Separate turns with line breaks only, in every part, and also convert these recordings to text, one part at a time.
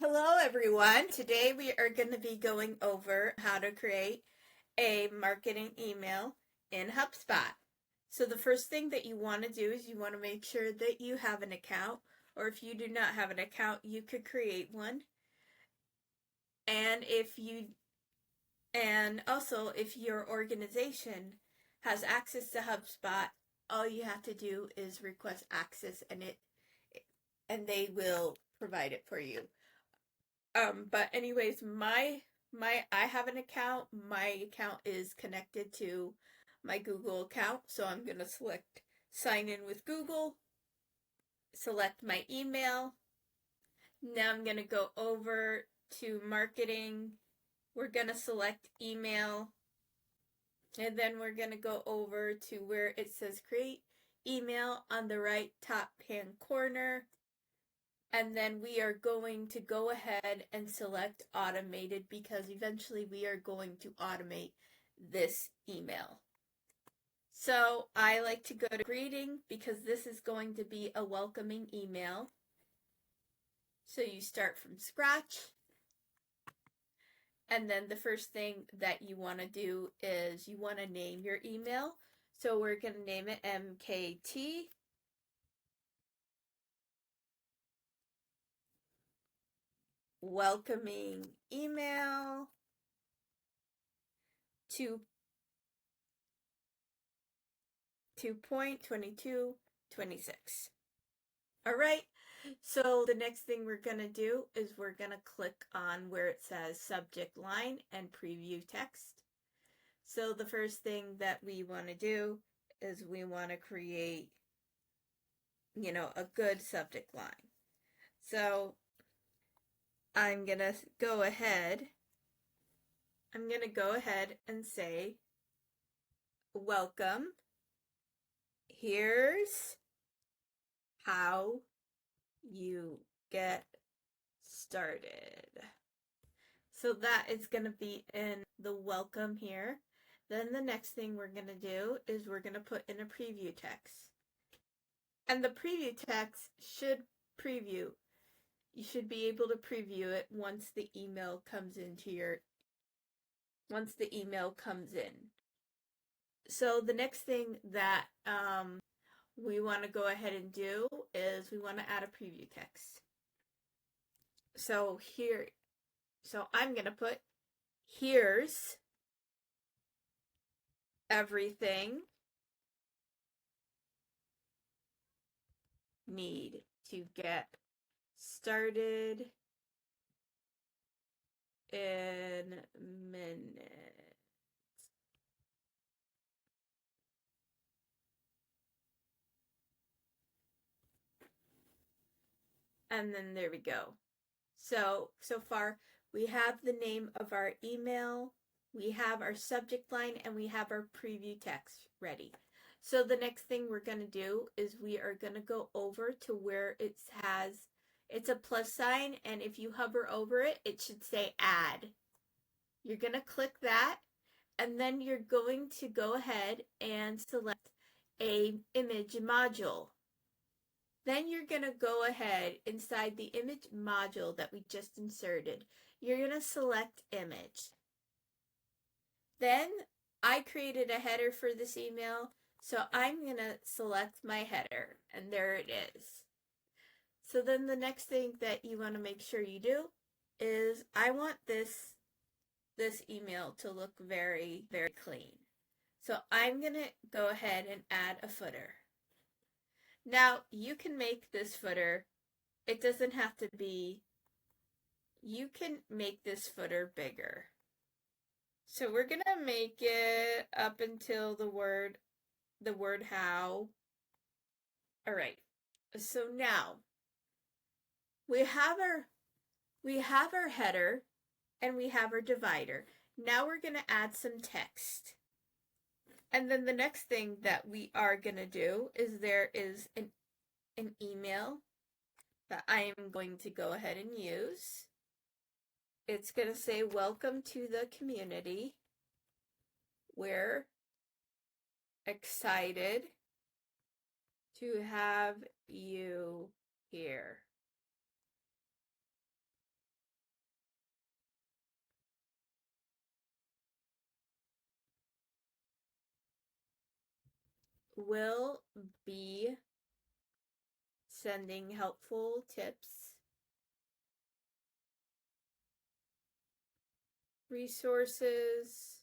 Hello everyone. Today we are going to be going over how to create a marketing email in HubSpot. So the first thing that you want to do is you want to make sure that you have an account, or if you do not have an account, you could create one. And also if your organization has access to HubSpot, all you have to do is request access and they will provide it for you. But anyways, I have an account. My account is connected to my Google account, so I'm gonna select sign in with Google, select my email. Now I'm gonna go over to marketing. We're gonna select email, and then we're gonna go over to where it says create email on the right top hand corner. And then we are going to go ahead and select automated because eventually we are going to automate this email. So I like to go to greeting because this is going to be a welcoming email. So you start from scratch. And then the first thing that you want to do is you want to name your email. So we're going to name it MKT. Welcoming email to 2.2226. All right, so the next thing we're going to do is we're going to click on where it says subject line and preview text. So the first thing that we want to do is we want to create, a good subject line. So I'm going to go ahead and say, welcome. Here's how you get started. So that is going to be in the welcome here. Then the next thing we're going to do is we're going to put in a preview text. And the preview text should preview. You should be able to preview it once the email comes in. So the next thing that we want to go ahead and do is we want to add a preview text. So I'm going to put here's everything need to get started in minutes. And then there we go. So far we have the name of our email, we have our subject line, and we have our preview text ready. So the next thing we're going to do is we are going to go over to where it's a plus sign, and if you hover over it, it should say add. You're going to click that, and then you're going to go ahead and select a image module. Then you're going to go ahead inside the image module that we just inserted. You're going to select image. Then I created a header for this email, so I'm going to select my header, and there it is. So then the next thing that you want to make sure you do is I want this email to look very, very clean. So I'm going to go ahead and add a footer. Now, you can make this footer, it doesn't have to be, you can make this footer bigger. So we're going to make it up until the word how. All right. So now we have our header and we have our divider. Now we're going to add some text. And then the next thing that we are going to do is there is an email that I am going to go ahead and use. It's going to say, welcome to the community. We're excited to have you here. will be sending helpful tips, resources,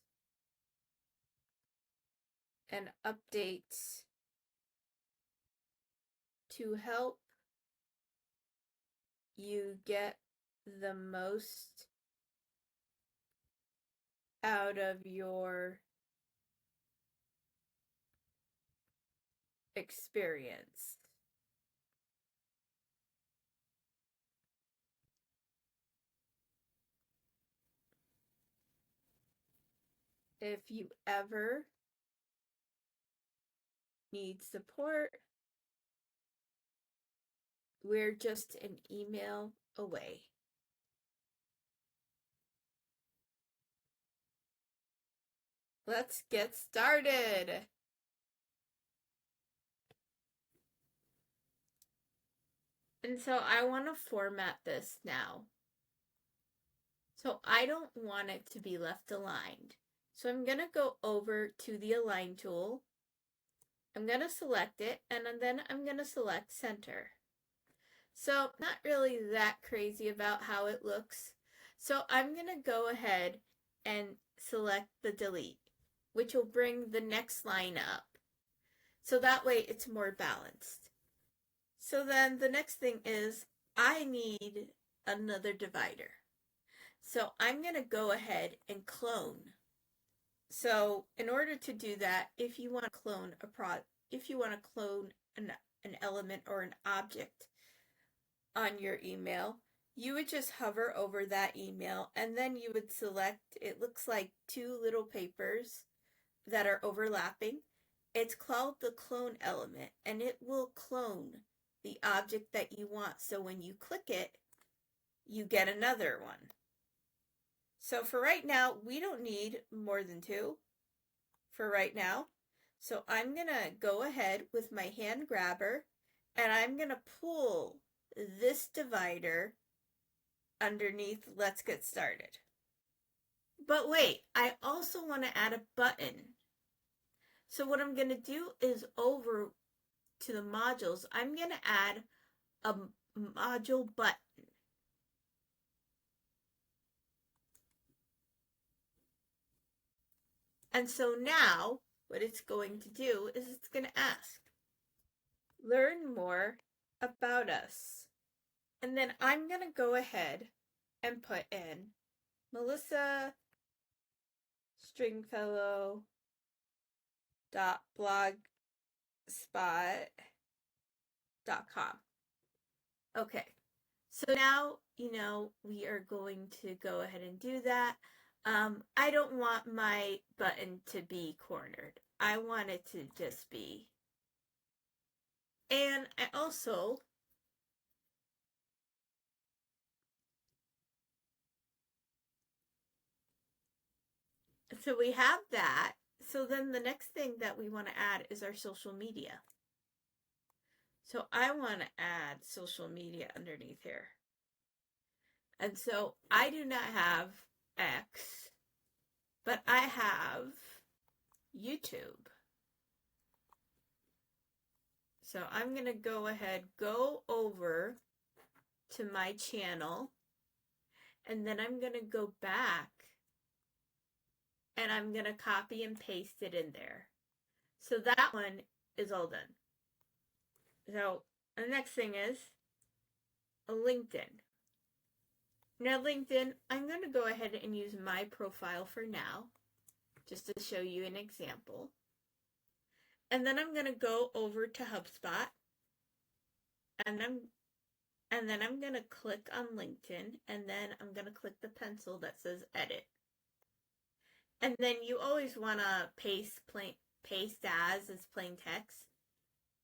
and updates to help you get the most out of your experience. If you ever need support, we're just an email away. Let's get started. And so I want to format this now. So I don't want it to be left aligned. So I'm going to go over to the Align tool. I'm going to select it, and then I'm going to select Center. So not really that crazy about how it looks. So I'm going to go ahead and select the delete, which will bring the next line up. So that way it's more balanced. So then the next thing is I need another divider. So I'm going to go ahead and clone. So in order to do that, if you want to clone an element or an object on your email, you would just hover over that email and then you would select, it looks like two little papers that are overlapping. It's called the clone element, and it will clone the object that you want. So when you click it, you get another one. So for right now, we don't need more than two for right now. So I'm going to go ahead with my hand grabber, and I'm going to pull this divider underneath Let's Get Started. But wait, I also want to add a button. So what I'm going to do is over to the modules, I'm going to add a module button. And so now what it's going to do is it's going to ask, learn more about us. And then I'm going to go ahead and put in Melissa Stringfellow.blogspot.com. Okay, so now, we are going to go ahead and do that. I don't want my button to be cornered. I want it to just be. And I also so we have that. So then the next thing that we want to add is our social media. So I want to add social media underneath here. And so I do not have X, but I have YouTube. So I'm going to go ahead, go over to my channel, and then I'm going to go back and I'm going to copy and paste it in there. So that one is all done. So the next thing is a LinkedIn. Now LinkedIn, I'm going to go ahead and use my profile for now, just to show you an example. And then I'm going to go over to HubSpot, and then I'm going to click on LinkedIn, and then I'm going to click the pencil that says edit. And then you always want to paste as plain text,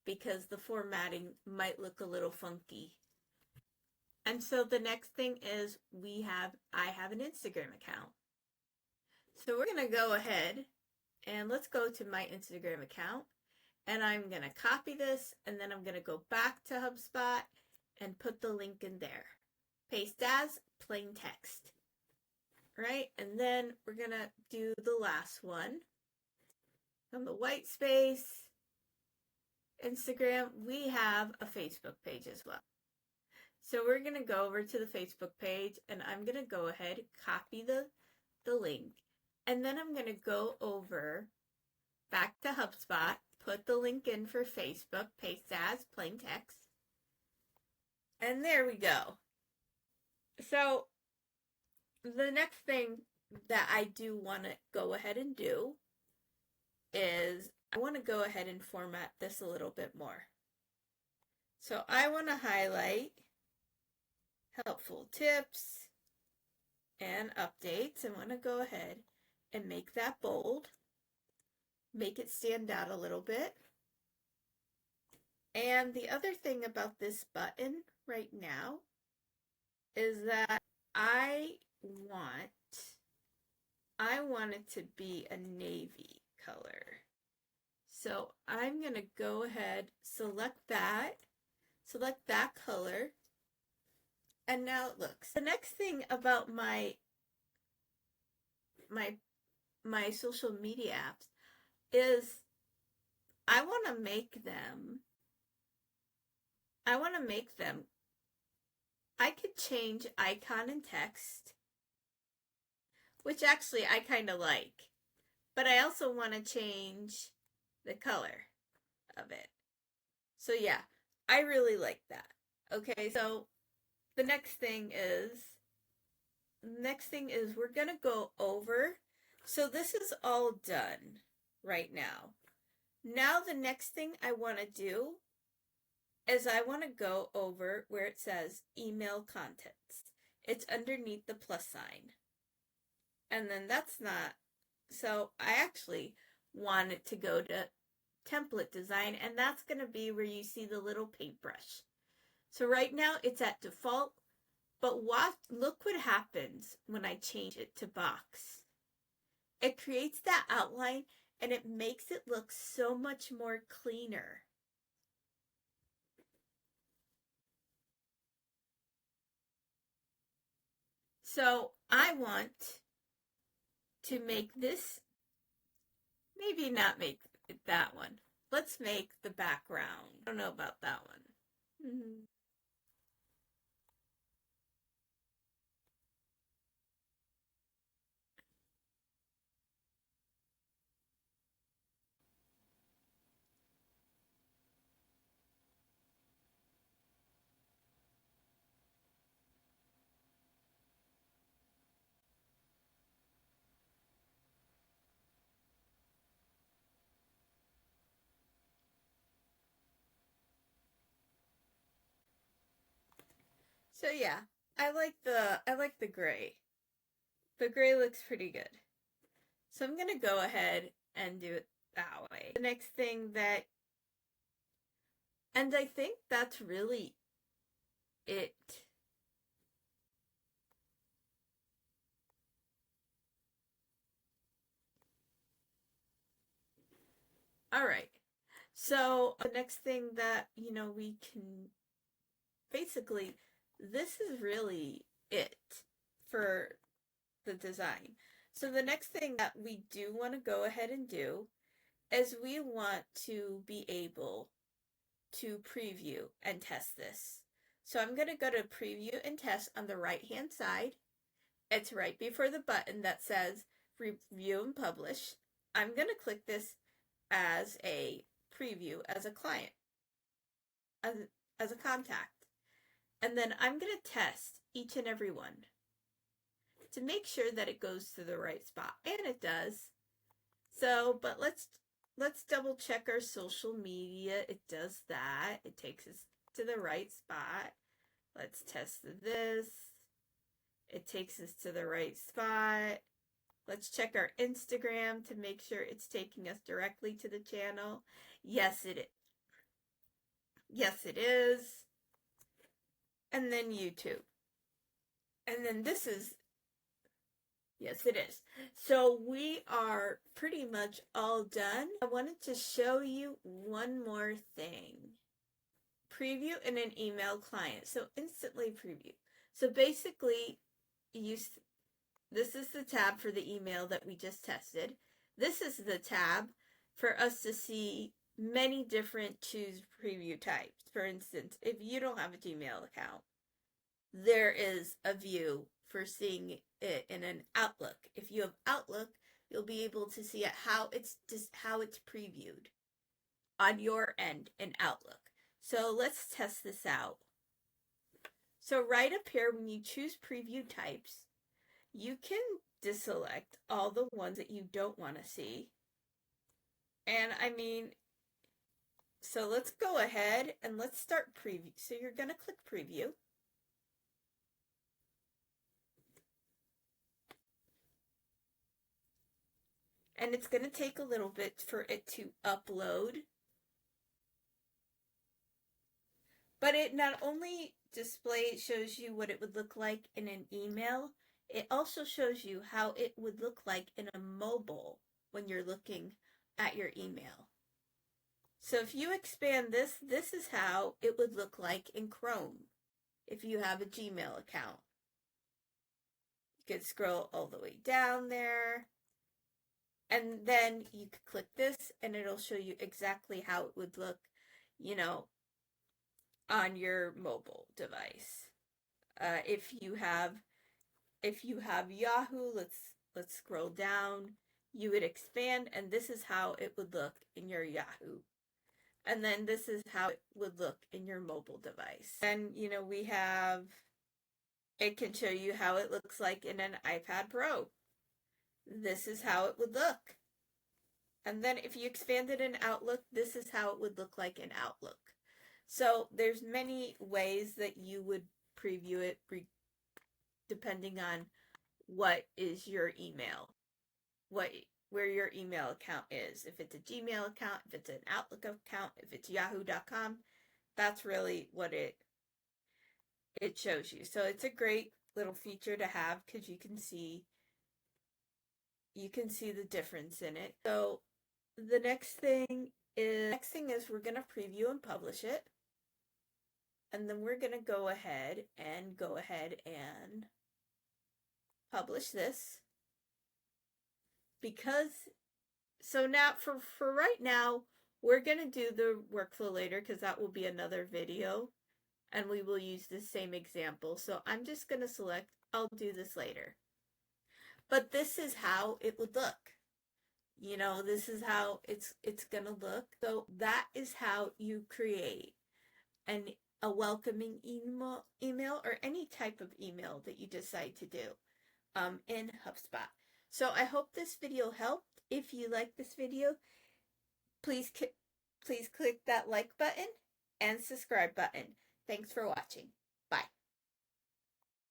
because the formatting might look a little funky. And so the next thing is I have an Instagram account. So we're going to go ahead and let's go to my Instagram account, and I'm going to copy this, and then I'm going to go back to HubSpot and put the link in there. Paste as plain text. Right? And then we're going to do the last one. On the white space, Instagram, we have a Facebook page as well. So we're going to go over to the Facebook page, and I'm going to go ahead, copy the link, and then I'm going to go over back to HubSpot, put the link in for Facebook, paste as plain text, and there we go. So the next thing that I do want to go ahead and do is I want to go ahead and format this a little bit more. So I want to highlight helpful tips and updates. I want to go ahead and make that bold, make it stand out a little bit. And the other thing about this button right now is that I want it to be a navy color. So I'm going to go ahead, select that color, and now it looks. The next thing about my social media apps is I want to make them, I could change icon and text, which actually I kind of like, but I also want to change the color of it. So yeah, I really like that. Okay, so the next thing is we're going to go over. So this is all done right now. Now the next thing I want to do is I want to go over where it says email contents. It's underneath the plus sign. And then that's not, so I actually want it to go to template design, and that's going to be where you see the little paintbrush. So right now it's at default, but look what happens when I change it to box. It creates that outline and it makes it look so much more cleaner. So I want to make this, maybe not make it that one. Let's make the background. I don't know about that one. So yeah, I like the gray. The gray looks pretty good. So I'm gonna go ahead and do it that way. The next thing that, and I think that's really it. All right. So the next thing that, we can basically, this is really it for the design. So the next thing that we do want to go ahead and do is we want to be able to preview and test this. So I'm going to go to preview and test on the right hand side. It's right before the button that says review and publish. I'm going to click this as a preview as a client, as a contact. And then I'm going to test each and every one to make sure that it goes to the right spot. And it does. So, but let's double check our social media. It does that. It takes us to the right spot. Let's test this. It takes us to the right spot. Let's check our Instagram to make sure it's taking us directly to the channel. Yes, it is. Yes, it is. And then YouTube. And then this is, yes, it is. So we are pretty much all done. I wanted to show you one more thing. Preview in an email client. So instantly preview. So basically, this is the tab for the email that we just tested. This is the tab for us to see many different choose preview types. For instance, if you don't have a Gmail account, there is a view for seeing it in an Outlook. If you have Outlook, you'll be able to see how it's previewed on your end in Outlook. So let's test this out. So right up here, when you choose preview types, you can deselect all the ones that you don't want to see. And I mean, so let's go ahead and let's start preview. So you're going to click preview. And it's going to take a little bit for it to upload. But it not only shows you what it would look like in an email, it also shows you how it would look like in a mobile when you're looking at your email. So if you expand this, this is how it would look like in Chrome if you have a Gmail account. You could scroll all the way down there, and then you could click this and it'll show you exactly how it would look, you know, on your mobile device. If you have Yahoo, let's scroll down. You would expand, and this is how it would look in your Yahoo. And then this is how it would look in your mobile device. And it can show you how it looks like in an iPad Pro. This is how it would look. And then if you expand it in Outlook, this is how it would look like in Outlook. So there's many ways that you would preview it depending on what is your email, where your email account is. If it's a Gmail account, if it's an Outlook account, if it's yahoo.com, that's really what it shows you. So it's a great little feature to have because you can see the difference in it. So the next thing is we're going to preview and publish it. And then we're going to go ahead and publish this. So now for right now, we're going to do the workflow later because that will be another video and we will use the same example. So I'm just going to select, I'll do this later. But this is how it would look. This is how it's going to look. So that is how you create a welcoming email or any type of email that you decide to do in HubSpot. So I hope this video helped. If you like this video, please click that like button and subscribe button. Thanks for watching.